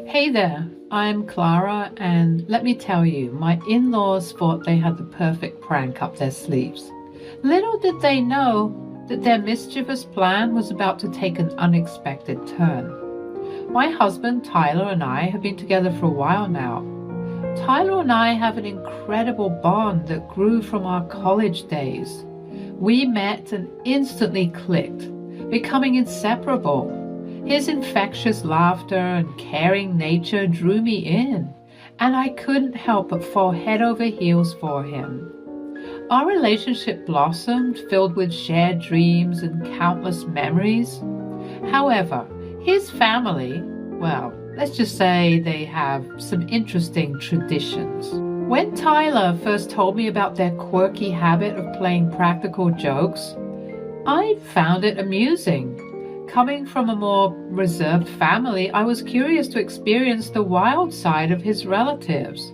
Hey there, I'm Clara, and let me tell you, my in-laws thought they had the perfect prank up their sleeves. Little did they know that their mischievous plan was about to take an unexpected turn. My husband, Tyler, and I have been together for a while now. Tyler and I have an incredible bond that grew from our college days. We met and instantly clicked, becoming inseparable. His infectious laughter and caring nature drew me in, and I couldn't help but fall head over heels for him. Our relationship blossomed, filled with shared dreams and countless memories. However, his family, well, let's just say they have some interesting traditions. When Tyler first told me about their quirky habit of playing practical jokes, I found it amusing. Coming from a more reserved family, I was curious to experience the wild side of his relatives.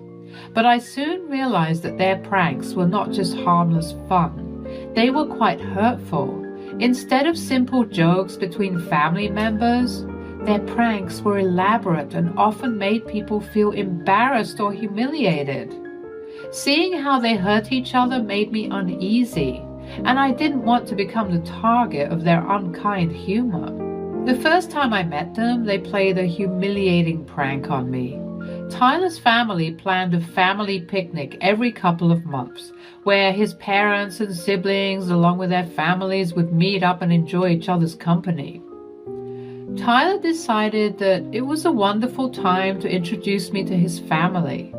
But I soon realized that their pranks were not just harmless fun. They were quite hurtful. Instead of simple jokes between family members, their pranks were elaborate and often made people feel embarrassed or humiliated. Seeing how they hurt each other made me uneasy, and I didn't want to become the target of their unkind humor. The first time I met them, they played a humiliating prank on me. Tyler's family planned a family picnic every couple of months, where his parents and siblings, along with their families, would meet up and enjoy each other's company. Tyler decided that it was a wonderful time to introduce me to his family.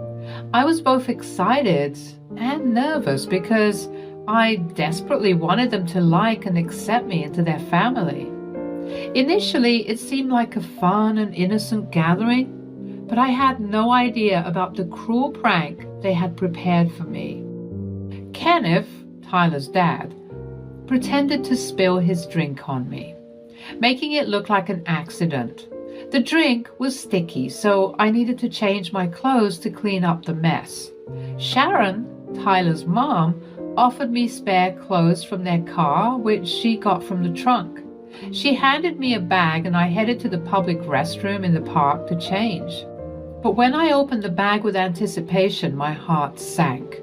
I was both excited and nervous because I desperately wanted them to like and accept me into their family. Initially, it seemed like a fun and innocent gathering, but I had no idea about the cruel prank they had prepared for me. Kenneth, Tyler's dad, pretended to spill his drink on me, making it look like an accident. The drink was sticky, so I needed to change my clothes to clean up the mess. Sharon, Tyler's mom, offered me spare clothes from their car, which she got from the trunk. She handed me a bag and I headed to the public restroom in the park to change. But when I opened the bag with anticipation, my heart sank.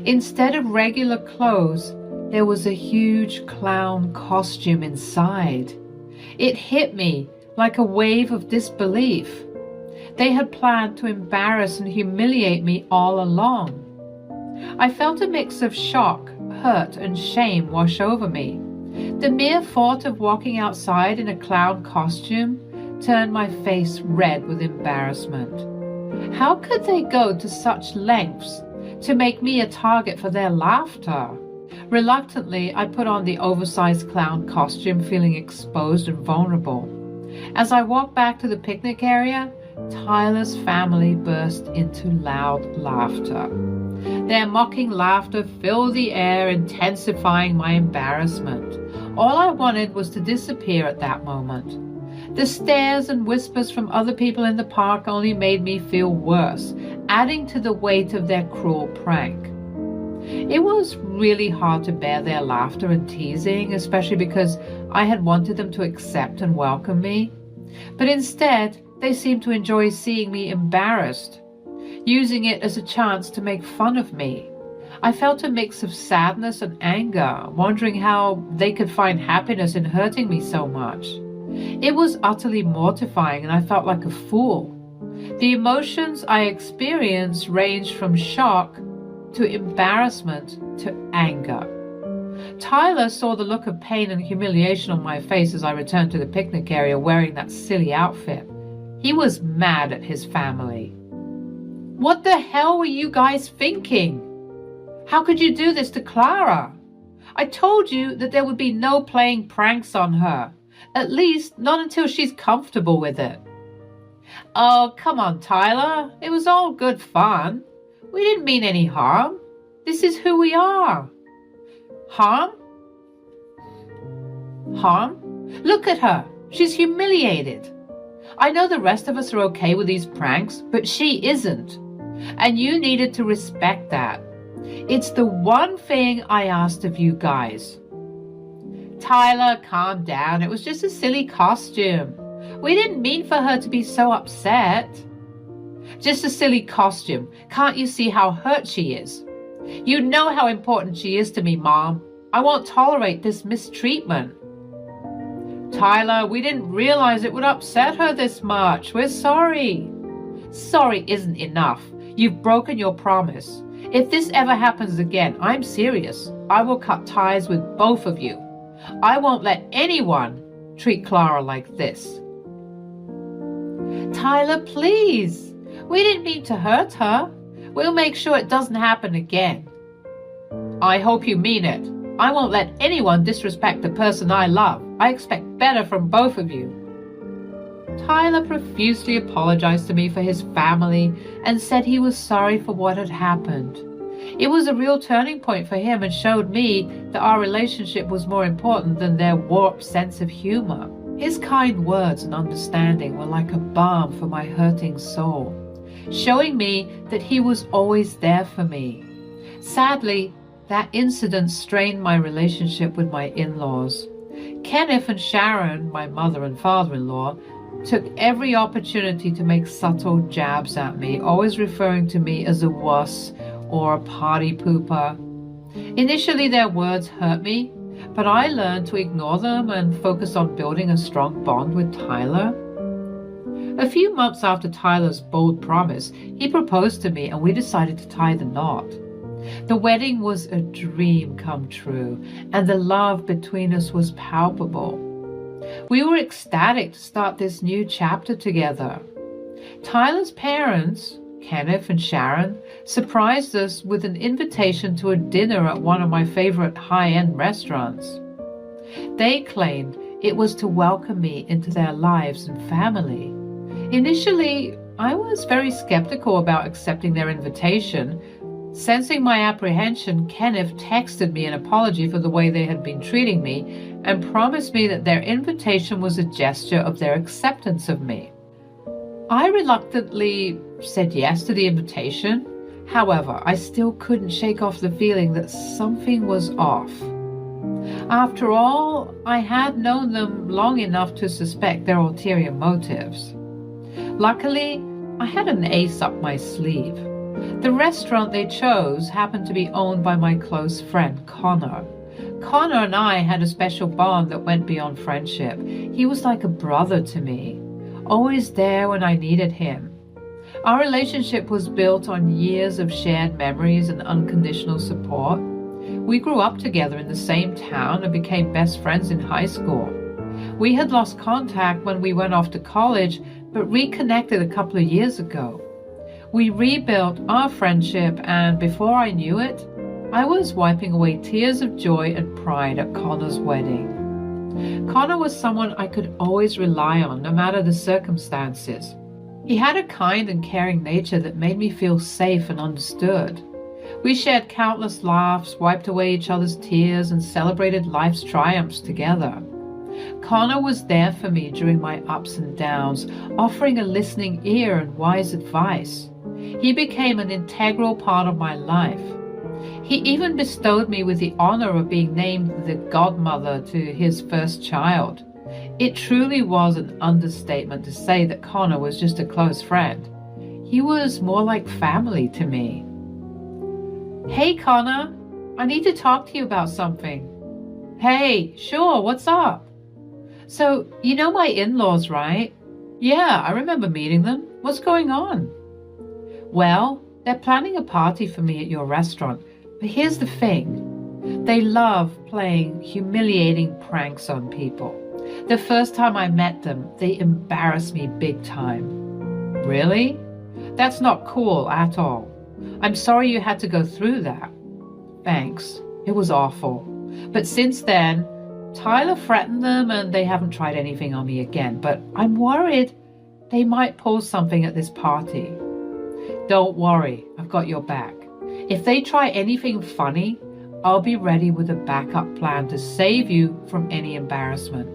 Instead of regular clothes, there was a huge clown costume inside. It hit me like a wave of disbelief. They had planned to embarrass and humiliate me all along. I felt a mix of shock, hurt, and shame wash over me. The mere thought of walking outside in a clown costume turned my face red with embarrassment. How could they go to such lengths to make me a target for their laughter? Reluctantly, I put on the oversized clown costume, feeling exposed and vulnerable. As I walked back to the picnic area, Tyler's family burst into loud laughter. Their mocking laughter filled the air, intensifying my embarrassment. All I wanted was to disappear at that moment. The stares and whispers from other people in the park only made me feel worse, adding to the weight of their cruel prank. It was really hard to bear their laughter and teasing, especially because I had wanted them to accept and welcome me. But instead, they seemed to enjoy seeing me embarrassed, using it as a chance to make fun of me. I felt a mix of sadness and anger, wondering how they could find happiness in hurting me so much. It was utterly mortifying, and I felt like a fool. The emotions I experienced ranged from shock to embarrassment to anger. Tyler saw the look of pain and humiliation on my face as I returned to the picnic area wearing that silly outfit. He was mad at his family. What the hell were you guys thinking? How could you do this to Clara? I told you that there would be no playing pranks on her. At least not until she's comfortable with it. Oh, come on, Tyler. It was all good fun. We didn't mean any harm. This is who we are. Harm? Harm? Look at her. She's humiliated. I know the rest of us are okay with these pranks, but she isn't. And you needed to respect that. It's the one thing I asked of you guys. Tyler, calm down. It was just a silly costume. We didn't mean for her to be so upset. Just a silly costume. Can't you see how hurt she is? You know how important she is to me, Mom. I won't tolerate this mistreatment. Tyler, we didn't realize it would upset her this much. We're sorry. Sorry isn't enough. You've broken your promise. If this ever happens again, I'm serious. I will cut ties with both of you. I won't let anyone treat Clara like this. Tyler, please. We didn't mean to hurt her. We'll make sure it doesn't happen again. I hope you mean it. I won't let anyone disrespect the person I love. I expect better from both of you. Tyler profusely apologized to me for his family and said he was sorry for what had happened. It was a real turning point for him and showed me that our relationship was more important than their warped sense of humor. His kind words and understanding were like a balm for my hurting soul, showing me that he was always there for me. Sadly, that incident strained my relationship with my in-laws. Kenneth and Sharon, my mother and father-in-law, took every opportunity to make subtle jabs at me, always referring to me as a wuss or a party pooper. Initially, their words hurt me, but I learned to ignore them and focus on building a strong bond with Tyler. A few months after Tyler's bold promise, he proposed to me and we decided to tie the knot. The wedding was a dream come true, and the love between us was palpable. We were ecstatic to start this new chapter together. Tyler's parents, Kenneth and Sharon, surprised us with an invitation to a dinner at one of my favorite high-end restaurants. They claimed it was to welcome me into their lives and family. Initially, I was very skeptical about accepting their invitation. Sensing my apprehension, Kenneth texted me an apology for the way they had been treating me and promised me that their invitation was a gesture of their acceptance of me. I reluctantly said yes to the invitation. However, I still couldn't shake off the feeling that something was off. After all, I had known them long enough to suspect their ulterior motives. Luckily, I had an ace up my sleeve. The restaurant they chose happened to be owned by my close friend, Connor. Connor and I had a special bond that went beyond friendship. He was like a brother to me, always there when I needed him. Our relationship was built on years of shared memories and unconditional support. We grew up together in the same town and became best friends in high school. We had lost contact when we went off to college, but reconnected a couple of years ago. We rebuilt our friendship, and before I knew it, I was wiping away tears of joy and pride at Connor's wedding. Connor was someone I could always rely on, no matter the circumstances. He had a kind and caring nature that made me feel safe and understood. We shared countless laughs, wiped away each other's tears, and celebrated life's triumphs together. Connor was there for me during my ups and downs, offering a listening ear and wise advice. He became an integral part of my life. He even bestowed me with the honor of being named the godmother to his first child. It truly was an understatement to say that Connor was just a close friend. He was more like family to me. Hey, Connor, I need to talk to you about something. Hey, sure, what's up? So, you know my in-laws, right? Yeah, I remember meeting them. What's going on? Well, they're planning a party for me at your restaurant, but here's the thing. They love playing humiliating pranks on people. The first time I met them, they embarrassed me big time. Really? That's not cool at all. I'm sorry you had to go through that. Thanks. It was awful. But since then, Tyler threatened them and they haven't tried anything on me again, but I'm worried they might pull something at this party. Don't worry, I've got your back. If they try anything funny, I'll be ready with a backup plan to save you from any embarrassment.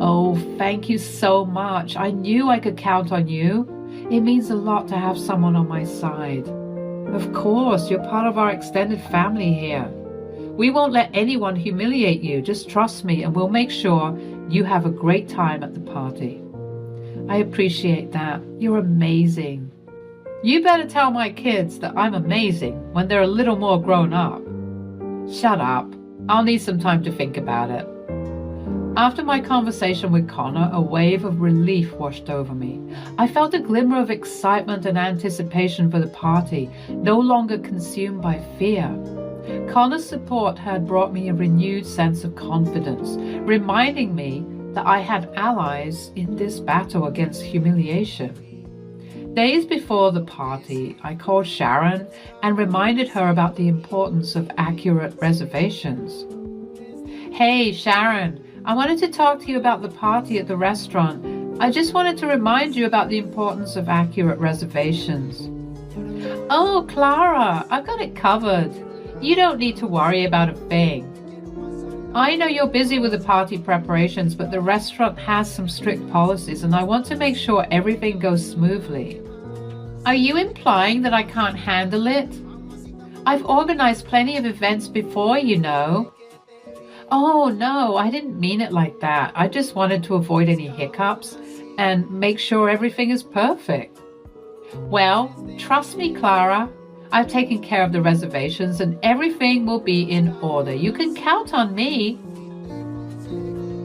Oh, thank you so much. I knew I could count on you. It means a lot to have someone on my side. Of course, you're part of our extended family here. We won't let anyone humiliate you. Just trust me and we'll make sure you have a great time at the party. I appreciate that. You're amazing. You better tell my kids that I'm amazing when they're a little more grown up. Shut up. I'll need some time to think about it. After my conversation with Connor, a wave of relief washed over me. I felt a glimmer of excitement and anticipation for the party, no longer consumed by fear. Connor's support had brought me a renewed sense of confidence, reminding me that I had allies in this battle against humiliation. Days before the party, I called Sharon and reminded her about the importance of accurate reservations. Hey, Sharon, I wanted to talk to you about the party at the restaurant. I just wanted to remind you about the importance of accurate reservations. Oh, Clara, I've got it covered. You don't need to worry about a thing. I know you're busy with the party preparations, but the restaurant has some strict policies and I want to make sure everything goes smoothly. Are you implying that I can't handle it? I've organized plenty of events before, you know. Oh, no, I didn't mean it like that. I just wanted to avoid any hiccups and make sure everything is perfect. Well, trust me, Clara. I've taken care of the reservations and everything will be in order. You can count on me.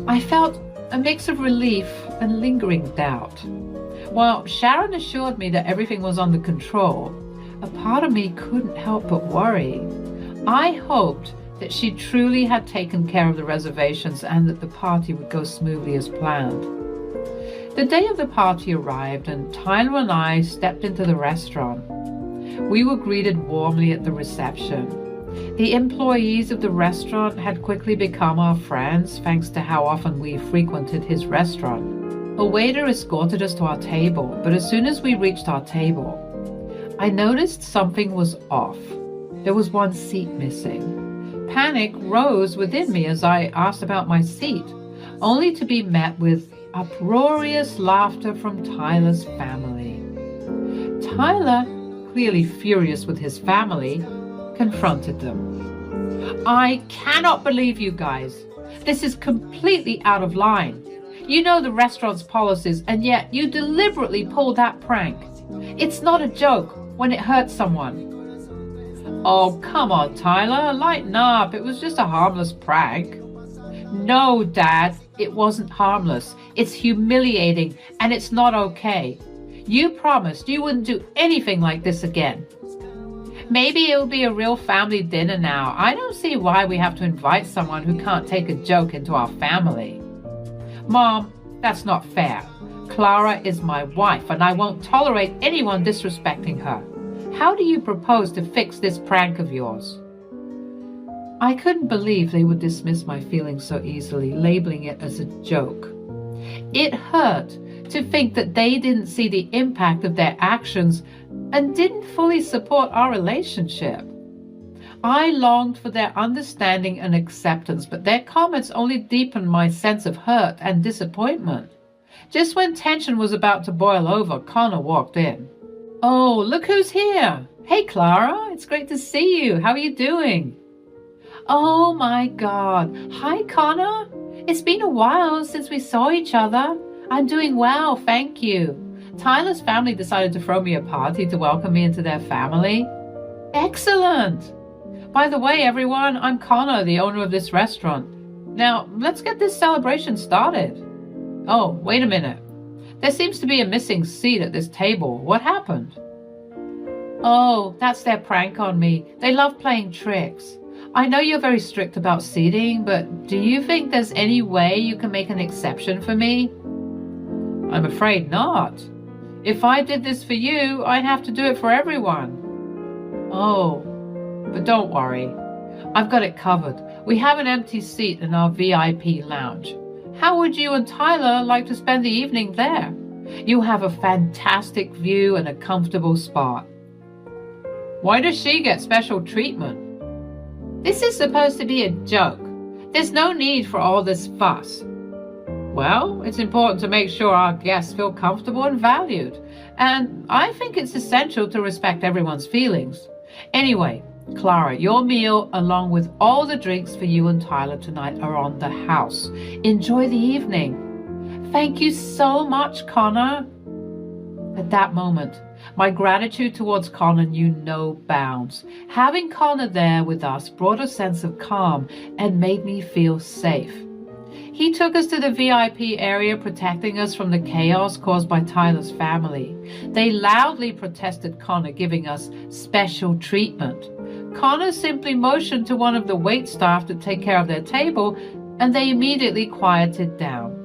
I felt a mix of relief and lingering doubt. While Sharon assured me that everything was under control, a part of me couldn't help but worry. I hoped that she truly had taken care of the reservations and that the party would go smoothly as planned. The day of the party arrived and Tyler and I stepped into the restaurant. We were greeted warmly at the reception. The employees of the restaurant had quickly become our friends thanks to how often we frequented his restaurant. A waiter escorted us to our table, but as soon as we reached our table, I noticed something was off. There was one seat missing. Panic rose within me as I asked about my seat, only to be met with uproarious laughter from Tyler's family. Tyler, clearly furious with his family, confronted them. I cannot believe you guys. This is completely out of line. You know the restaurant's policies, and yet you deliberately pulled that prank. It's not a joke when it hurts someone. Oh, come on, Tyler, lighten up. It was just a harmless prank. No, Dad, it wasn't harmless. It's humiliating, and it's not okay. You promised you wouldn't do anything like this again. Maybe it'll be a real family dinner now. I don't see why we have to invite someone who can't take a joke into our family. Mom, that's not fair. Clara is my wife, and I won't tolerate anyone disrespecting her. How do you propose to fix this prank of yours? I couldn't believe they would dismiss my feelings so easily, labeling it as a joke. It hurt to think that they didn't see the impact of their actions and didn't fully support our relationship. I longed for their understanding and acceptance, but their comments only deepened my sense of hurt and disappointment. Just when tension was about to boil over, Connor walked in. Oh, look who's here. Hey, Clara, it's great to see you. How are you doing? Oh my God. Hi, Connor. It's been a while since we saw each other. I'm doing well, thank you. Tyler's family decided to throw me a party to welcome me into their family. Excellent. By the way, everyone, I'm Connor, the owner of this restaurant. Now, let's get this celebration started. Oh, wait a minute. There seems to be a missing seat at this table. What happened? Oh, that's their prank on me. They love playing tricks. I know you're very strict about seating, but do you think there's any way you can make an exception for me? I'm afraid not. If I did this for you, I'd have to do it for everyone. Oh, but don't worry. I've got it covered. We have an empty seat in our VIP lounge. How would you and Tyler like to spend the evening there? You have a fantastic view and a comfortable spot. Why does she get special treatment? This is supposed to be a joke. There's no need for all this fuss. Well, it's important to make sure our guests feel comfortable and valued. And I think it's essential to respect everyone's feelings. Anyway, Clara, your meal, along with all the drinks for you and Tyler tonight, are on the house. Enjoy the evening. Thank you so much, Connor. At that moment, my gratitude towards Connor knew no bounds. Having Connor there with us brought a sense of calm and made me feel safe. He took us to the VIP area, protecting us from the chaos caused by Tyler's family. They loudly protested Connor giving us special treatment. Connor simply motioned to one of the waitstaff to take care of their table, and they immediately quieted down.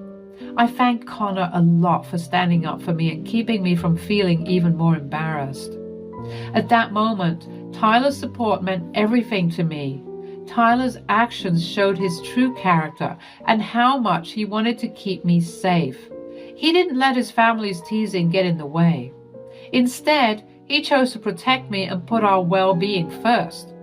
I thank Connor a lot for standing up for me and keeping me from feeling even more embarrassed. At that moment, Tyler's support meant everything to me. Tyler's actions showed his true character and how much he wanted to keep me safe. He didn't let his family's teasing get in the way. Instead, he chose to protect me and put our well-being first.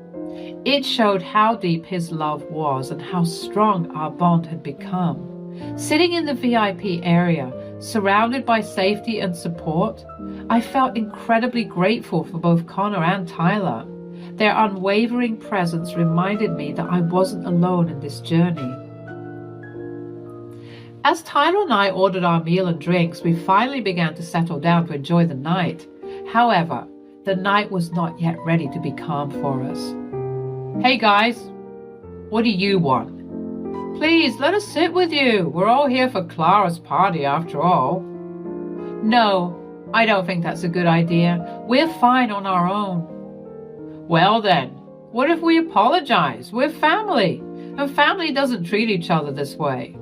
It showed how deep his love was and how strong our bond had become. Sitting in the VIP area, surrounded by safety and support, I felt incredibly grateful for both Connor and Tyler. Their unwavering presence reminded me that I wasn't alone in this journey. As Tyler and I ordered our meal and drinks, we finally began to settle down to enjoy the night. However, the night was not yet ready to be calm for us. Hey guys, what do you want? Please, let us sit with you. We're all here for Clara's party after all. No, I don't think that's a good idea. We're fine on our own. Well then, what if we apologize? We're family, and family doesn't treat each other this way.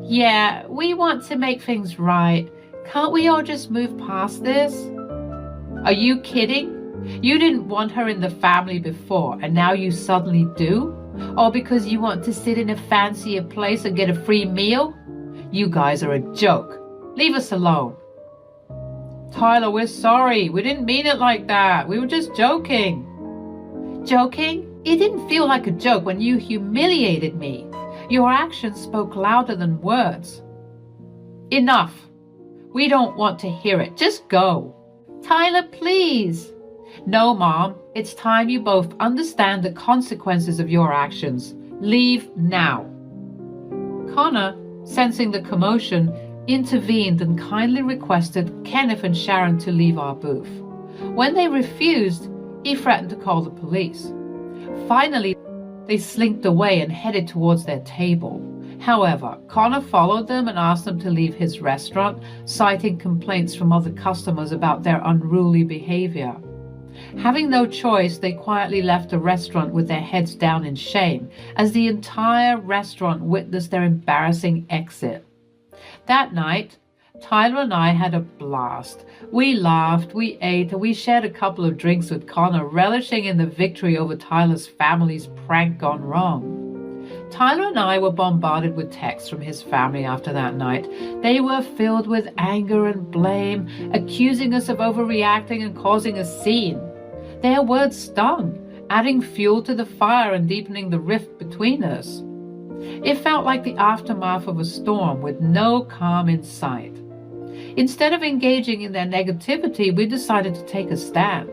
Yeah, we want to make things right. Can't we all just move past this? Are you kidding? You didn't want her in the family before, and now you suddenly do? Or because you want to sit in a fancier place and get a free meal? You guys are a joke. Leave us alone. Tyler, we're sorry. We didn't mean it like that. We were just joking. Joking? It didn't feel like a joke when you humiliated me. Your actions spoke louder than words. Enough. We don't want to hear it. Just go. Tyler, please. No, Mom. It's time you both understand the consequences of your actions. Leave now. Connor, sensing the commotion, intervened and kindly requested Kenneth and Sharon to leave our booth. When they refused, he threatened to call the police. Finally, they slinked away and headed towards their table. However, Connor followed them and asked them to leave his restaurant, citing complaints from other customers about their unruly behavior. Having no choice, they quietly left the restaurant with their heads down in shame, as the entire restaurant witnessed their embarrassing exit. That night, Tyler and I had a blast. We laughed, we ate, and we shared a couple of drinks with Connor, relishing in the victory over Tyler's family's prank gone wrong. Tyler and I were bombarded with texts from his family after that night. They were filled with anger and blame, accusing us of overreacting and causing a scene. Their words stung, adding fuel to the fire and deepening the rift between us. It felt like the aftermath of a storm with no calm in sight. Instead of engaging in their negativity, we decided to take a stand.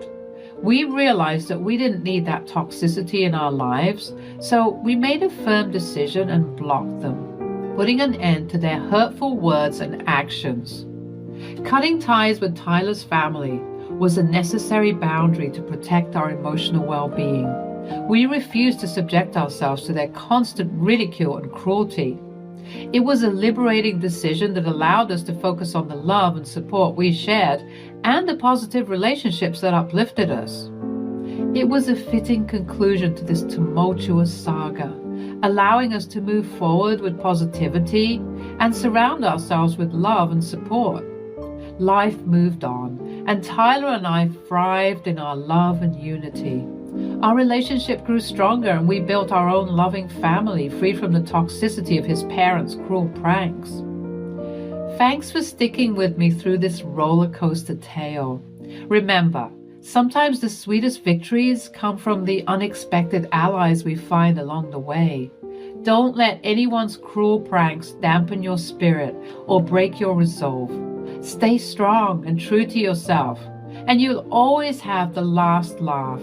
We realized that we didn't need that toxicity in our lives, so we made a firm decision and blocked them, putting an end to their hurtful words and actions. Cutting ties with Tyler's family was a necessary boundary to protect our emotional well-being. We refused to subject ourselves to their constant ridicule and cruelty. It was a liberating decision that allowed us to focus on the love and support we shared and the positive relationships that uplifted us. It was a fitting conclusion to this tumultuous saga, allowing us to move forward with positivity and surround ourselves with love and support. Life moved on, and Tyler and I thrived in our love and unity. Our relationship grew stronger, and we built our own loving family, free from the toxicity of his parents' cruel pranks. Thanks for sticking with me through this roller coaster tale. Remember, sometimes the sweetest victories come from the unexpected allies we find along the way. Don't let anyone's cruel pranks dampen your spirit or break your resolve. Stay strong and true to yourself, and you'll always have the last laugh.